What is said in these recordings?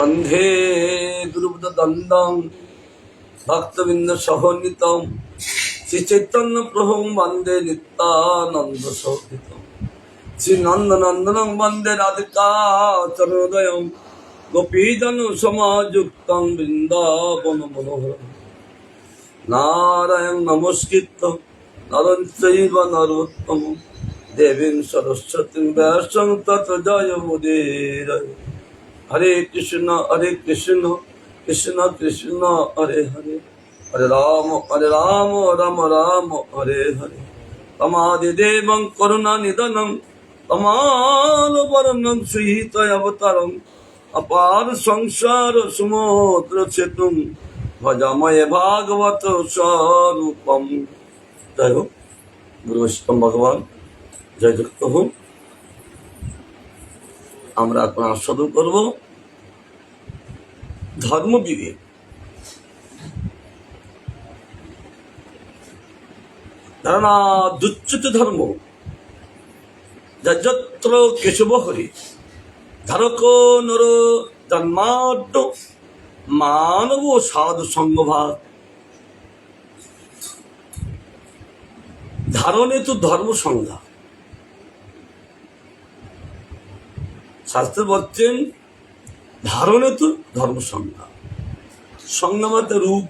বন্ধে গুরুপদদ্বন্দ্বং ভক্তবৃন্দ সহনীতম শ্রী চৈতন্য প্রভুং বন্দে নিত্যানন্দ সহিতম শ্রী নন্দনন্দনং বন্দে রাধিকা চরণোদয়ং গোপীজন সমাযুক্তং বৃন্দাবন মনোহরম নারায়ণ নমস্কৃত্য নরং চৈব নরোত্তমং দেবীং সরস্বতীং ব্যাসং ততো জয়মুদীরয়ে। হরে কৃষ্ণ কৃষ্ণ কৃষ্ণ হরে হরে, হরে রাম রাম রাম হরে হরে। তমাদিদেবং করুণানিধনং তমালবরণং সুহিত অবতারং অপার সংসার সমুদ্র সেতুং ভজাময়ে ভাগবত স্বরূপম। জয় হোক গুরু বৈষ্ণব ভগবান, জয় যুক্ত হোক। আমরা এখন আস্বাদন করব ধর্ম বিবেক। ধারণা দুচ্যুত ধর্ম যত্র কেশব হরি ধারক নর জন্মাদ্য মানব সাধু সঙ্গভাগ। ধারণে তো ধর্ম সংজ্ঞা। শাস্ত্র বলছেন ধারণে তো ধর্ম সংজ্ঞা। সংজ্ঞা মানে রূপ,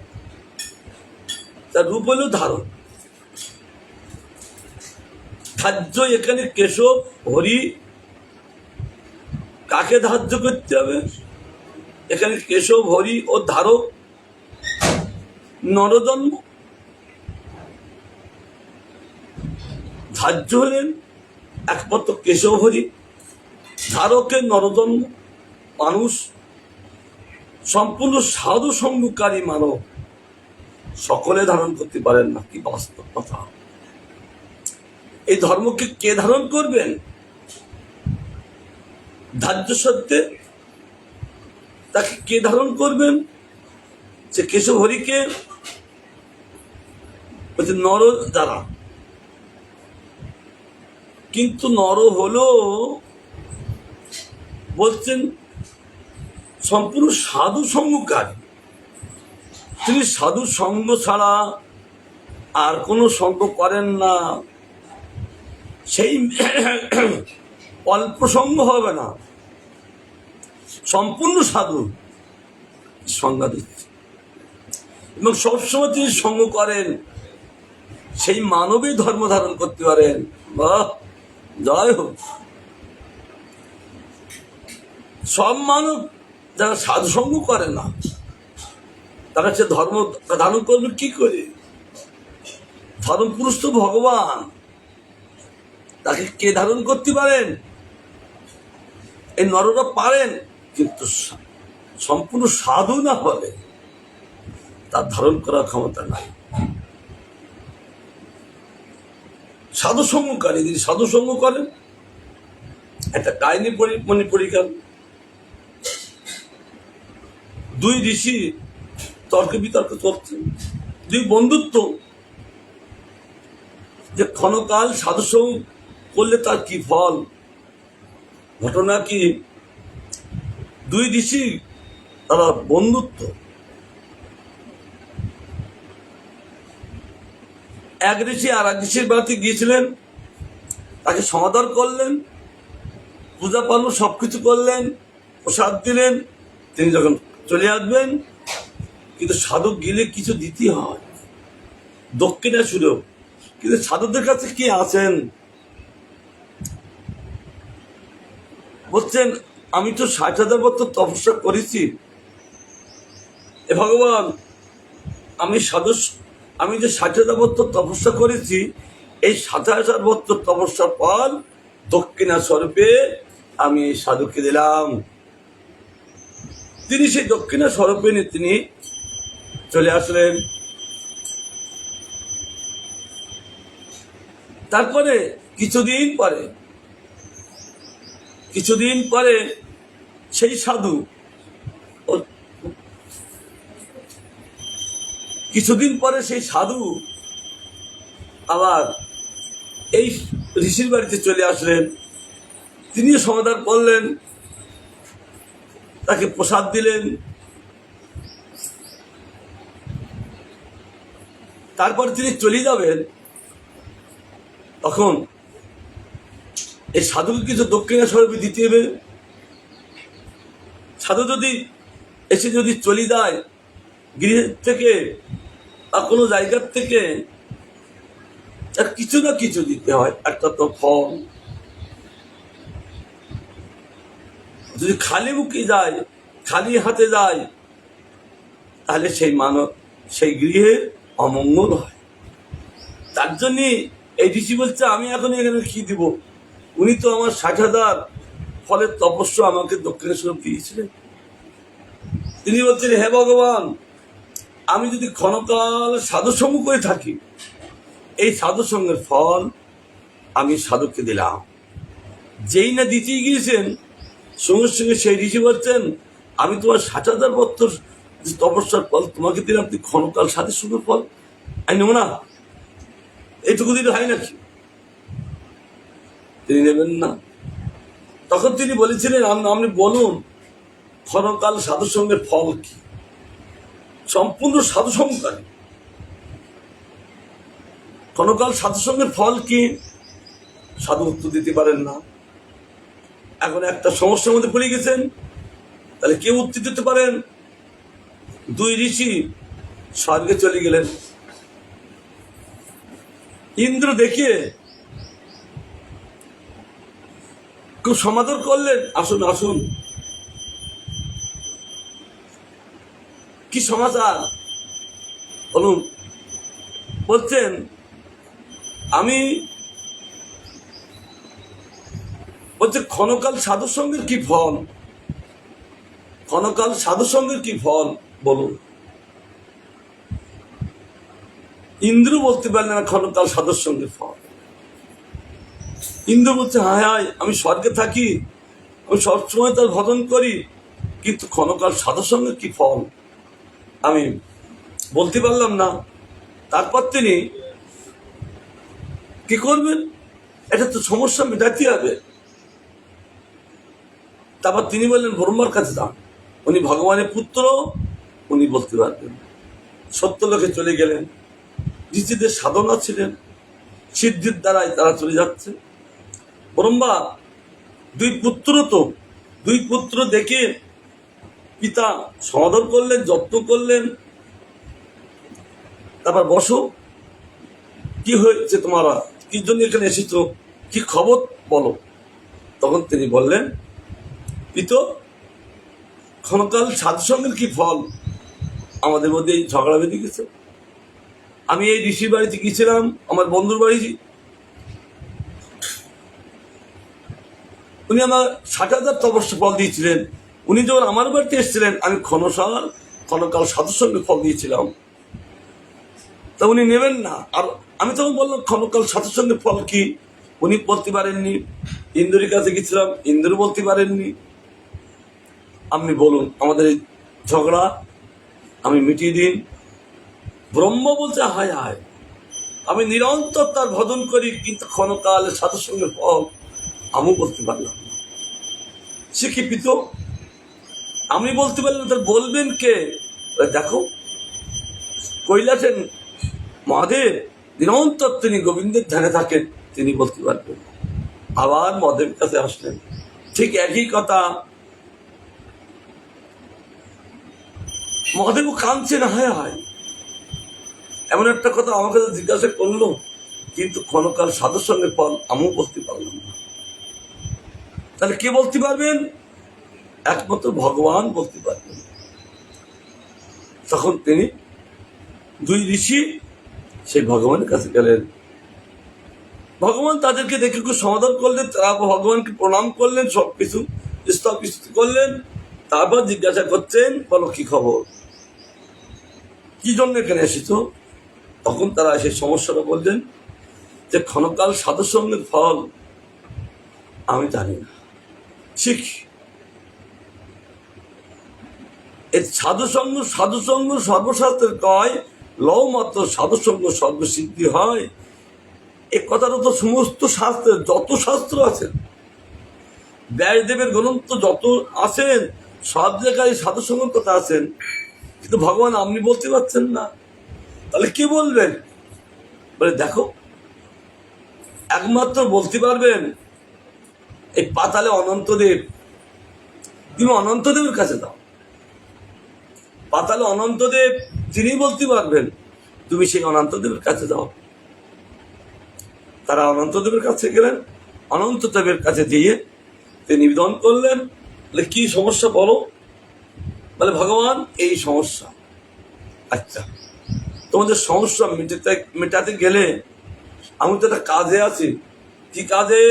তার রূপ হলো ধারণ। ধার্য এখানে কেশব হরি, কাকে ধার্য করতে হবে? এখানে কেশব হরি ও ধারক নরজন্ম। ধার্য হলেন একমাত্র কেশব হরি, ধারকের নরজন্ম মানুষ, সম্পূর্ণ সাধু সঙ্গকারী মানব সকলে ধারণ করতে পারেন না। কি বাস্তব কথা! এই ধর্মকে কে ধারণ করবেন? ধার্য সত্ত্বে তাকে কে ধারণ করবেন? সে কেশব হরিকে নর দ্বারা। কিন্তু নর হলো বলছেন সম্পূর্ণ সাধু সঙ্গকারী। তিনি সাধু সঙ্গ ছাড়া আর কোনো সঙ্গ করেন না। সেই অল্প সঙ্গ হবে না, সম্পূর্ণ সাধু সংজ্ঞা দিচ্ছে। এবং সবসময় তিনি সঙ্গ করেন, সেই মানবই ধর্ম ধারণ করতে পারেন। বাহ, জয় হোক। সব মানব যারা সাধু সঙ্গ করে না, তারা সে ধর্ম ধারণ করবে কি করে? ধর্ম পুরুষ তো ভগবান, তাকে কে ধারণ করতে পারেন? এই নররা পারেন, কিন্তু সম্পূর্ণ সাধু না হলে তার ধারণ করার ক্ষমতা নাই। সাধু সঙ্গকারী যদি সাধু সঙ্গ করেন, একটা কাহিনী মনে পরীক্ষা। দুই ঋষি তর্ক বিতর্ক করছেন, দুই বন্ধুত্ব, যে ক্ষণকাল সাধু সঙ্গ করলে তার কি ফল। ঘটনা কি, দুই ঋষি তারা বন্ধুত্ব। এক ঋষি আর এক ঋষির বাড়িতে গিয়েছিলেন, তাকে সমাদর করলেন, পূজা পালন সবকিছু করলেন, প্রসাদ দিলেন। তিনি যখন চলে আসবেন, কিন্তু সাধু গেলে কিছু দিতে হয়, দক্ষিণা সুযোগ। কিন্তু সাধুদের কাছে কি আছেন? বলছেন আমি তো 60,000 বছর তপস্যা করেছি, এ ভগবান, আমি যে 60,000 বছর তপস্যা করেছি, এই 60,000 বছর তপস্যার ফল দক্ষিণা স্বরূপে আমি এই সাধুকে দিলাম। তিনি সেই দক্ষিণা স্বরূপে নিয়ে তিনি চলে আসলেন। তারপরে কিছুদিন পরে সেই সাধু আবার এই ঋষির বাড়িতে চলে আসলেন। তিনিও সমাধান করলেন, তাকে প্রসাদ দিলেন। তারপর তিনি চলে যাবেন, তখন এই সাধুকে কিছু দক্ষিণা স্বরূপে দিতে হবে। সাধু যদি এসে যদি চলে যায় গৃহের থেকে বা কোনো জায়গার থেকে, তার কিছু না কিছু দিতে হয়, একটা তো ফল। যদি খালি মুখে যায়, খালি হাতে যায়, তাহলে সেই মানব সেই গৃহে অমঙ্গল হয়। তার জন্য এই ঋষি বলছে, আমি এখন এখানে কি দিব? উনি তো আমার 60,000 ফলের তপস্য আমাকে দক্ষিণেশ্বর দিয়েছিলেন। তিনি বলছেন, হে ভগবান, আমি যদি ক্ষণকাল সাধুসঙ্গ করে থাকি, এই সাধুসঙ্গের ফল আমি সাধুকে দিলাম। যেই না দিতেই গিয়েছেন, সঙ্গে সঙ্গে সেই ঋষি বলছেন, আমি তোমার 60,000 বছর তপস্যার ফল তোমাকে দিলাম, তুই ক্ষণকাল সাধুসঙ্গের ফল আমি নেব না? এইটুকু দিলে হয় নাকি? তিনি নেবেন না। তখন তিনি বলেছিলেন, আপনি বলুন ক্ষণকাল সাধুসঙ্গের ফল কি? সম্পূর্ণ সাধুসঙ্গকারী ক্ষণকাল সাধুসঙ্গের ফল কি? সাধু উত্তর দিতে পারেন না। এখন একটা সমস্যার মধ্যে পড়ে গেছেন, তাহলে কেউ উত্তর দিতে পারেন? দুই ঋষি স্বর্গে চলে গেলেন। ইন্দ্র দেখিয়ে খুব সমাদর করলেন, আসুন আসুন, কি সমাচার বলুন। বলছেন, আমি বলছে ক্ষণকাল সাধুসঙ্গের কি ফল? ক্ষণকাল সাধুসঙ্গের কি ফল বলুন। ইন্দ্র বলতে পারলেন না ক্ষণকাল সাধুসঙ্গের ফল। ইন্দ্র বলছে, হায় হায়, আমি স্বর্গে থাকি, আমি সবসময় তার ভজন করি, কিন্তু ক্ষণকাল সাধুসঙ্গের কি ফল আমি বলতে পারলাম না। তারপর তিনি কি করবেন? এটা তো সমস্যা মেটাতে হবে। তারপর তিনি বললেন, ব্রহ্মার কাছে যান, উনি ভগবানের পুত্র, উনি বলতে পারবেন। সত্যলোকে চলে গেলেন। ঋষিদের সাধনা ছিলেন, সিদ্ধির দ্বারাই তারা চলে যাচ্ছে। ব্রহ্মা দুই পুত্র দেখে পিতা সমাদর করলেন, যত্ন করলেন। তারপর বসো, কি হয়েছে তোমারা, কি জন্য এখানে এসেছো, কি খবর বলো। তখন তিনি বললেন, পিত, ক্ষণকাল সাধুসঙ্গের কি ফল? আমাদের মধ্যে এই ঝগড়া বেঁধে গেছে। আমি এই ঋষির বাড়িতে গিয়েছিলাম, আমার বন্ধুর বাড়ি, উনি আমার 60,000 তপস্যা ফল দিয়েছিলেন। উনি যখন আমার বাড়িতে এসেছিলেন, আমি ক্ষণকাল সাধুসঙ্গের ফল দিয়েছিলাম, তা উনি নেবেন না। আর আমি তখন বললাম, ক্ষণকাল সাধুসঙ্গের ফল কি? উনি বলতে পারেননি। ইন্দ্রের কাছে গেছিলাম, ইন্দ্র বলতে পারেননি। আপনি বলুন, আমাদের এই ঝগড়া আমি মিটিয়ে দিন। ব্রহ্ম বলছে, হায় হায়, আমি নিরন্তর তার ভজন করি, কিন্তু ক্ষণকাল সাধুসঙ্গের ফল আমি বলতে পারলাম না। সে কি পিত? আমি বলতে পারলাম, তার বলবেন কে? দেখো, কৈলাসেন মহাদেব নিরন্তর তিনি গোবিন্দের ধ্যানে থাকেন, তিনি বলতে পারবেন। আবার মহাদেবের কাছে আসলেন, ঠিক একই কথা। মহাদেব কাঁদছেন, হায় হায়, এমন একটা কথা আমাকে জিজ্ঞাসা করলো, কিন্তু ক্ষণকাল সাধুসঙ্গের ফল আমিও বলতে পারলাম না। তাহলে কে বলতে পারবেন? একমাত্র ভগবান বলতে পারবেন। তখন তিনি দুই ঋষি সেই ভগবানের কাছে গেলেন। ভগবান তাদেরকে দেখে খুব সমাদর করলেন, তারা ভগবানকে প্রণাম করলেন, সবকিছু স্থাপিত করলেন। তারপর জিজ্ঞাসা করছেন, বলো কি খবর, কি জন্য এখানে এসেছো? তখন তারা সেই সমস্যাটা বললেন যে, ক্ষণকাল সাধুসঙ্গের ফল আমি জানি না, ঠিক এই সাধুসঙ্গ সর্বশাস্ত্রের কয়, লও মাত্র সাধুসঙ্গ সর্বসিদ্ধি হয়। এ কথাটা তো সমস্ত শাস্ত্রের, যত শাস্ত্র আছে, ব্যাসদেবের গ্রন্থ যত আছেন, সব জায়গায় সাধু সঙ্গের কথা আছেন, কিন্তু ভগবান আপনি বলতে পারছেন না, তাহলে কি বলবেন? বলে দেখো, একমাত্র বলতে পারবেন এই পাতালে অনন্তদেব। তুমি অনন্তদেবের কাছে দাও, পাতালে অনন্তদেব তিনি বলতে পারবেন, তুমি সেই অনন্তদেবের কাছে দাও। তারা অনন্তদেবের কাছে গেলেন, অনন্তদেবের কাছে দিয়ে তিনি নিবেদন করলেন, বলে কি সমস্যা বলো? বলে ভগবান এই সমস্যা। আচ্ছা, তোমাদের সমস্যা মেটাতে গেলে আমি তো একটা কাজে আছি। কি কাজে?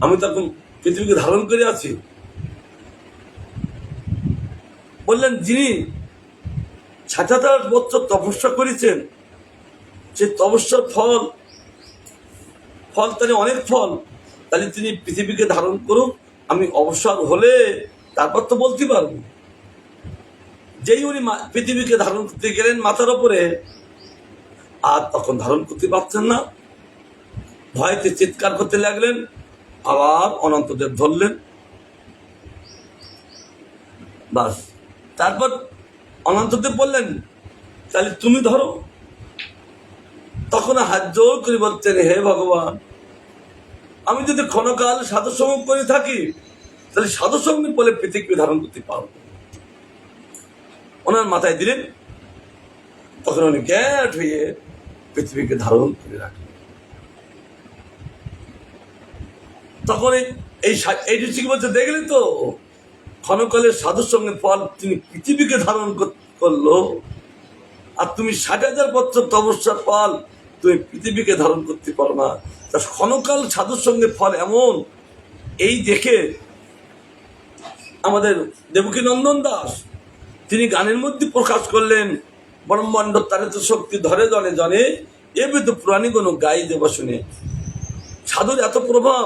আমি তো এখন পৃথিবীকে ধারণ করে আছি। বললেন যিনি ৬০০০ বছর তপস্যা করেছেন, সেই তপস্যার ফল তাহলে অনেক ফল, তাহলে তিনি পৃথিবীকে ধারণ করুক, আমি অবসর হলে তারপর তো বলতে পারবো। যেই উনি পৃথিবীকে ধারণ করতে গেলেন মাথার ওপরে, আর তখন ধারণ করতে পারছেন না, ভয়তে চিৎকার করতে লাগলেন। আবার অনন্তদেব ধরলেন, বাস। তারপর অনন্তদেব বললেন, তাহলে তুমি ধরো। তখন হাত জোর করে বলছেন, হে ভগবান, আমি যদি ক্ষণকাল সাধুসঙ্গ করে থাকি, তাহলে সাধুসঙ্গ বলে পৃথিবী ধারণ করতে পারবো। ওনার মাথায় দিলেন, তখন উনি গ্যাট হয়ে পৃথিবীকে ধারণ করে রাখলেন। তখন এই ঋষি বলছে, দেখলি তো ক্ষণকালের সাধুসঙ্গের ফল তিনি পৃথিবীকে ধারণ করলো, আর তুমি ৬০০০০ বছর তপস্যার ফল তুমি পৃথিবীকে ধারণ করতে পারো না। তা ক্ষণকাল সাধুর সঙ্গে ফল এমন। এই দেখে আমাদের দেবকী নন্দন দাস তিনি গানের মধ্যে প্রকাশ করলেন, ব্রহ্মাণ্ড তারিত শক্তি ধরে জনে জনে, এবে তো পুরাণী কোন গাই দেব শুনে। সাধুর এত প্রভাব,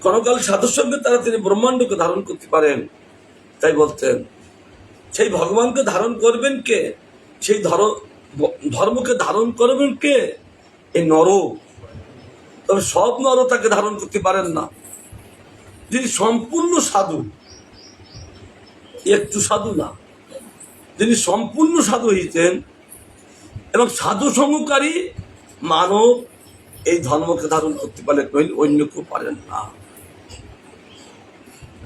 ক্ষণকাল সাধুর সঙ্গে তারা তিনি ব্রহ্মাণ্ডকে ধারণ করতে পারেন। তাই বলতেন, সেই ভগবানকে ধারণ করবেন কে? সেই ধর্মকে ধারণ করবেন কে? এই নর। তবে সব নর তাকে ধারণ করতে পারেন না। যিনি সম্পূর্ণ সাধু, একটু সাধু না, যিনি সম্পূর্ণ সাধু হয়েছেন এবং সাধু সঙ্গকারী মানব এই ধর্মকে ধারণ করতে পারেন, অন্য কেউ পারেন না।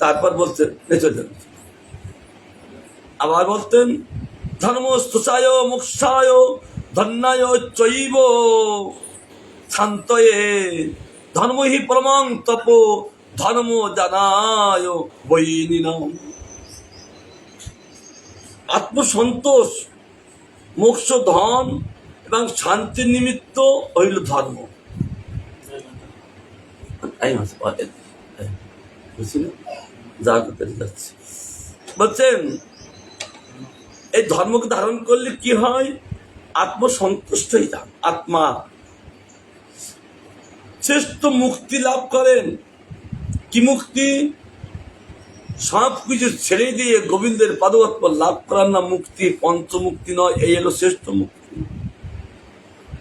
তারপর বলছেন, আবার বলতেন, ধর্ম স্তোষায় মোক্ষায় ধন্যায় চৈব শান্তয়ে ধর্ম হি পরমাং তপ ধর্ম জানায় বৈনিনাম। আত্মসন্তোষ, মোক্ষ, ধন এবং শান্তির নিমিত্ত হইল ধর্ম। বলছেন এই ধর্মকে ধারণ করলে কি হয়? আত্মসন্তুষ্ট হয়ে যান, আত্মা শ্রেষ্ঠ মুক্তি লাভ করেন। কি মুক্তি? সব কিছু ছেড়ে দিয়ে গোবিন্দের পাদপদ্ম লাভ করার না মুক্তি, পঞ্চমুক্তি নয়, এই হলো শ্রেষ্ঠ মুক্তি।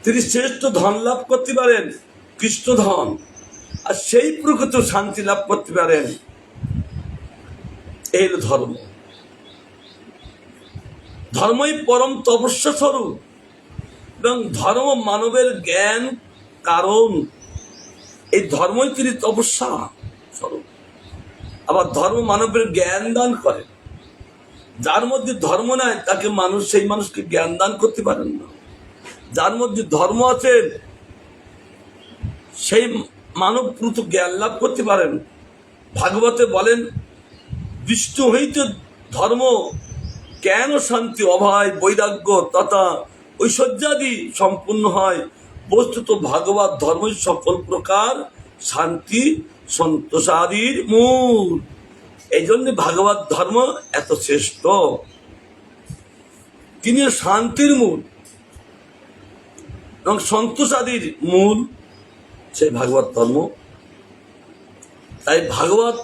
তিনি শ্রেষ্ঠ ধন লাভ করতে পারেন, কৃষ্ণ ধন, আর সেই প্রকৃত শান্তি লাভ করতে পারেন, এই হলো ধর্ম। ধর্মই পরম তপস্যা স্বরূপ এবং ধর্ম মানবের জ্ঞান কারণ। এই ধর্মই তিনি তপস্যা স্বরূপ। আবার ধর্ম মানবের জ্ঞান দান করে। যার মধ্যে ধর্ম নাই তাকে মানুষ, সেই মানুষকে জ্ঞান দান করতে পারেন না। যার মধ্যে ধর্ম আছে সেই মানব প্রত জ্ঞান লাভ করতে পারেন। ভাগবতে বলেন, বিষ্ণু হইতে ধর্ম কেন শান্তি অভয় বৈরাগ্য তথা ঐশ্বর্যাদি সম্পূর্ণ হয়। বস্তুত ভাগবত ধর্মই সকল প্রকার শান্তি সন্তোষাদির মূল। এই জন্য ভাগবত ধর্ম এত শ্রেষ্ঠ। তিনি শান্তির মূল এবং সন্তোষাদির মূল, সেই ভাগবত ধর্ম। তাই ভাগবত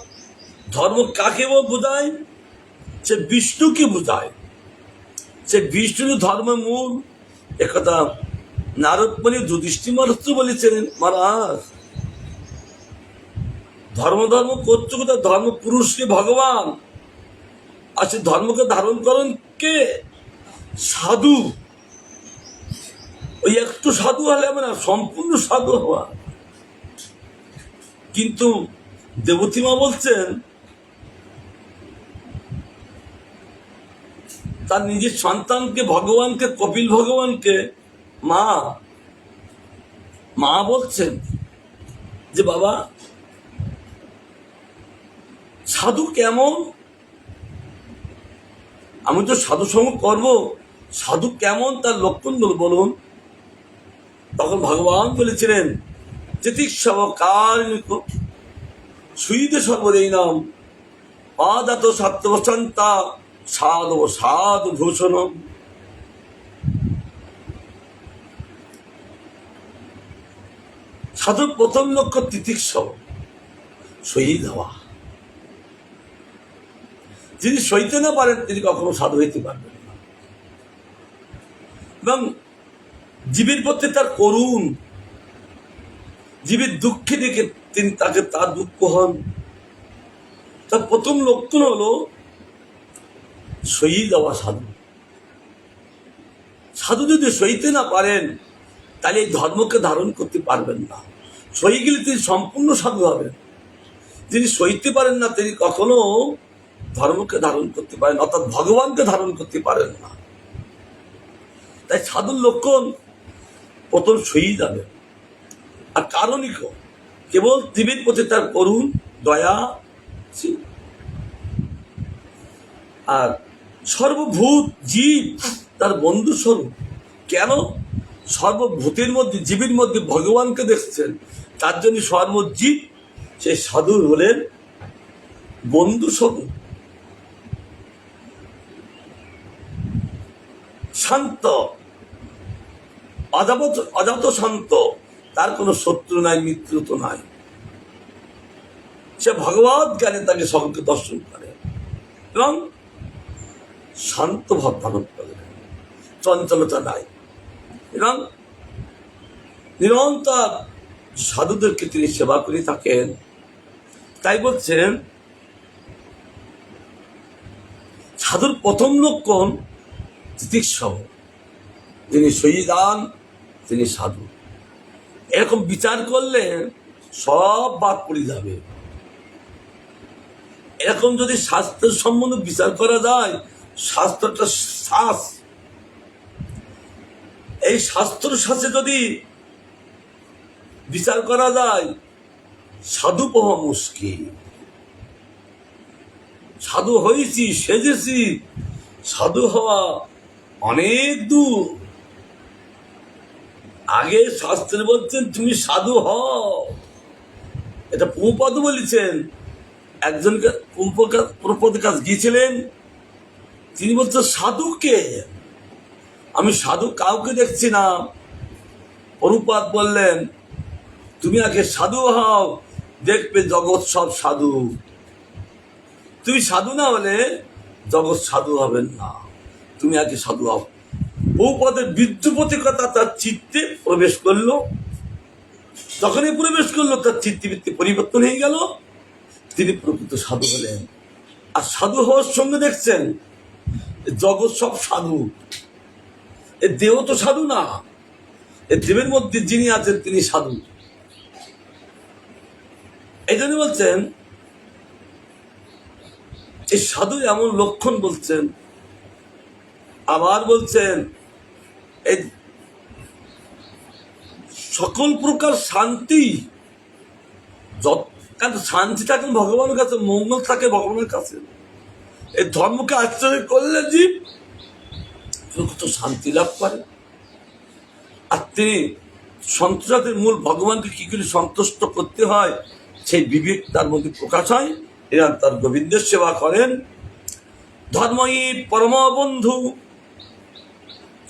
ধর্ম কাকে বোঝায়? সে বিষ্ণুকে বোঝায়। সে বিষ্ণু ধর্মের মূল। একথা নারদ মুনি যুধিষ্ঠির মহারাজ বলেছিলেন, মহারাজ ধর্ম করছো কোথায়? ধর্ম পুরুষকে ভগবান, আর সে ধর্মকে ধারণ করেন কে? সাধু। ওই একটু সাধু হলে হবে না, সম্পূর্ণ সাধু হওয়া। কিন্তু দেবতীমা বলছেন তার নিজের সন্তানকে, ভগবানকে, কপিল ভগবানকে মা বলছেন যে বাবা সাধু কেমন, আমি তো সাধু সঙ্গ করবো, সাধু কেমন তার লক্ষণ বলুন। তখন ভগবান বলেছিলেন তিতিক্ষব কারণিক সুইদে সর্বদেই নাম পাদাত সত্যবসন্তা সাধু সাধু ভূষণ। সাধুর প্রথম লক্ষ্য তিতিক্ষব, শহীদ হওয়া। যিনি সইতে না পারেন তিনি কখনো সাধু হইতে পারবেন না। এবং জীবের প্রতি তার করুণ, জীবের দুঃখে দেখে তিনি তাকে তার দুঃখ হন। তার প্রথম লক্ষণ হলো শহীদ হওয়া সাধু। সাধু যদি সইতে না পারেন তাহলে এই ধর্মকে ধারণ করতে পারবেন না। সই গেলে তিনি সম্পূর্ণ সাধু হবেন। যিনি সইতে পারেন না তিনি কখনো ধর্মকে ধারণ করতে পারেন, অর্থাৎ ভগবানকে ধারণ করতে পারেন না। তাই সাধুর লক্ষণ প্রথম শহীদ হবে। আর কারণিক কেবল জীবের প্রতি তার করুণ দয়া, আর সর্বভূত জীব তার বন্ধু স্বরূপ। কেন? সর্বভূতের মধ্যে, জীবের মধ্যে ভগবানকে দেখছেন, তার জন্য সর্বজীব সেই সাধু হলেন বন্ধু স্বরূপ। শান্ত, অজাত শান্ত, তার কোনো শত্রু নাই, মিত্র তো নাই। সে ভগবত জ্ঞানে তাকে সকলকে দর্শন করে এবং শান্ত ভাব ধারণ করে, চঞ্চলতা নাই এবং নিরন্তর সাধুদেরকে তিনি সেবা করে থাকেন। তাই বলছেন সাধুর প্রথম লক্ষণ তিতিক্ষব, যিনি শহীদান তিনি সাধু। এরকম বিচার করলে সব বাদ পড়ে যাবে। এরকম যদি শাস্ত্রের সম্বন্ধে বিচার করা যায়, শাস্ত্রটা শ্বাস, এই শাস্ত্র শ্বাসে যদি বিচার করা যায়, সাধু পাওয়া মুশকিল। সাধু হয়েছি, সেজেছি, সাধু হওয়া অনেক দূর। আগে শাস্ত্রে বলছেন তুমি সাধু হও, এটা প্রভুপাদ বলেছেন। একজনকে প্রভুপাদের কাছে গিয়েছিলেন, তিনি বলছেন সাধুকে, আমি সাধু কাউকে দেখছি না। প্রভুপাদ বললেন তুমি আগে সাধু হও, দেখবে জগৎ সব সাধু। তুমি সাধু না হলে জগৎ সাধু হবেন না, তুমি আগে সাধু হও। প্রভুপাদের বিদ্যুপতিকতা তার চিত্তে প্রবেশ করলো। যখনই প্রবেশ করলো তার চিত্তবৃত্তি পরিবর্তন হয়ে গেল, তিনি প্রকৃত সাধু হলেন। আর সাধু হওয়ার সঙ্গে দেখছেন জগৎ সব সাধু। এ দেহ তো সাধু না, এ দেবের মধ্যে যিনি আছেন তিনি সাধু। এই জন্য বলছেন এই সাধু এমন লক্ষণ বলছেন। আবার বলছেন এই সকল প্রকার শান্তি, শান্তি থাকেন ভগবানের কাছে, মঙ্গল থাকে ভগবানের কাছে। এই ধর্মকে আশ্রয় করলে জীব প্রকৃত শান্তি লাভ করে। আর তিনি সন্তুষ্টের মূল ভগবানকে কি করে সন্তুষ্ট করতে হয় সেই বিবেক তার মধ্যে প্রকাশ হয়। এরা তার গোবিন্দের সেবা করেন। ধর্মই পরম বন্ধু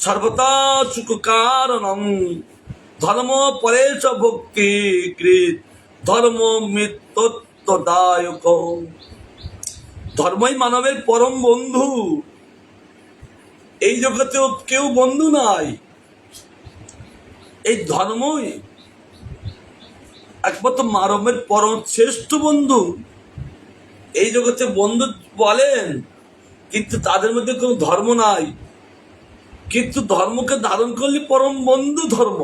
সর্বতা সুখ কারণম, ধর্ম পরেশ ভক্তি কৃত, ধর্ম মৃত্যুদায়ক। ধর্মই মানবের পরম বন্ধু। এই জগতেও কেউ বন্ধু নাই, এই ধর্মই একমাত্র মানবের পরম শ্রেষ্ঠ বন্ধু। এই জগতে বন্ধু বলেন কিন্তু তাদের মধ্যে কোনো ধর্ম নাই। কিন্তু ধর্মকে ধারণ করলে পরম বন্ধু ধর্ম,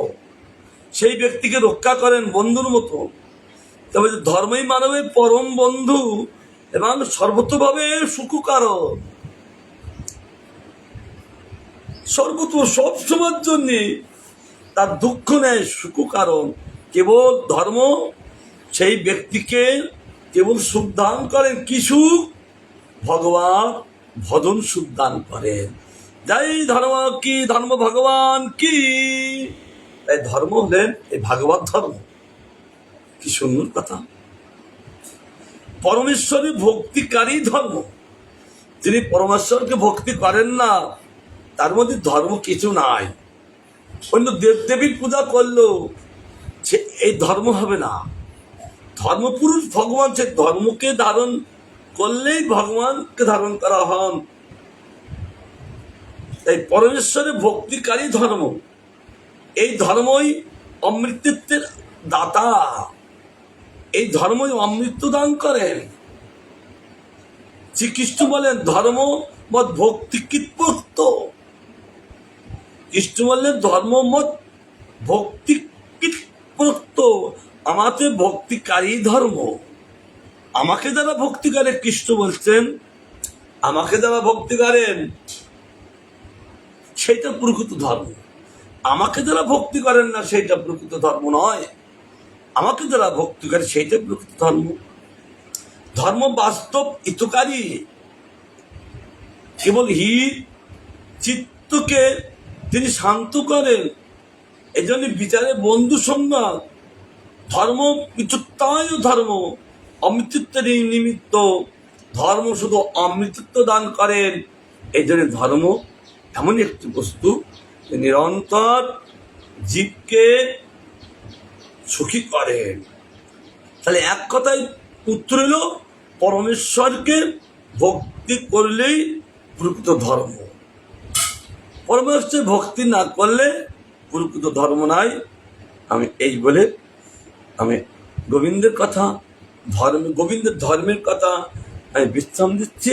সেই ব্যক্তিকে রক্ষা করেন বন্ধুর মতো। তবে ধর্মই মানবের পরম বন্ধু এবং সর্বতভাবে সুখকারক, সর্বত সব সময়ের জন্য তার দুঃখ নেয় সুখ কারণ। কেবল ধর্ম সেই ব্যক্তিকে কেবল সুখ দান করেন। কি সুখ? ভগবান ভজন সুখ দান করেন। যাই ধর্ম কি, ধর্ম ভগবান কি। এই ধর্ম হলেন এই ভাগবত ধর্ম। কি সুন্দর কথা। পরমেশ্বরের ভক্তিকারী ধর্ম। যিনি পরমেশ্বরকে ভক্তি করেন না, তার মধ্যে ধর্ম কিছু নাই। অন্য দেবদেবীর পূজা করলো, সে এই ধর্ম হবে না। ধর্মপুরুষ ভগবান, সে ধর্মকে ধারণ করলেই ভগবানকে ধারণ করা হন। তাই পরমেশ্বরের ভক্তিকারী ধর্ম, এই ধর্মই অমৃতত্বের দাতা। এই ধর্মই অমৃত দান করেন। শ্রীকৃষ্ণ বলেন ধর্ম মত ভক্তি কৃতপ্রক্ত। কৃষ্ণ বললেন ধর্ম মত ভক্তি কৃতপ্রক্ত, আমাকে ভক্তিকারী ধর্ম। আমাকে যারা ভক্তি করে, কৃষ্ণ বলছেন আমাকে যারা ভক্তি করেন সেইটা প্রকৃত ধর্ম। আমাকে যারা ভক্তি করেন না, সেইটা প্রকৃত ধর্ম নয়। আমাকে যারা ভক্তি করে সেইটা প্রকৃত ধর্ম। ধর্ম বাস্তব হিতকারী, কেবল হিত চিত্তকে তিনি শান্ত করেন। এই জন্য বিচারে বন্ধু সংজ্ঞা। ধর্ম পিতুত্বায় ধর্ম, অমৃতত্বের নিমিত্ত। ধর্ম শুধু অমৃতত্ব দান করেন। এই জন্য ধর্ম এমন একটি বস্তু যে নিরন্তর জীবকে সুখী করেন। তাহলে এক কথায় উত্তর হলো পরমেশ্বরকে ভক্তি করলেই প্রকৃত ধর্ম। পরমেশ্বর ভক্তি না করলে প্রকৃত ধর্ম নাই। আমি এই বলে আমি গোবিন্দের কথা, গোবিন্দের ধর্মের কথা আমি বিশ্রাম দিচ্ছি।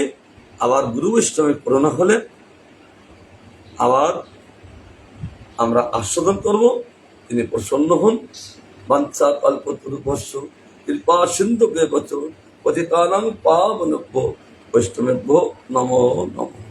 আবার গুরু বৈষ্ণবের করোনা হলে আবার আমরা আস্বাদন করব। তিনি প্রসন্ন হন। বাঞ্ছা কল্পতরুভ্যশ্চ কৃপা সিন্ধুভ্যেব চ পতিতানাং পাবনেভ্যো বৈষ্ণবেভ্যো নমো নমঃ।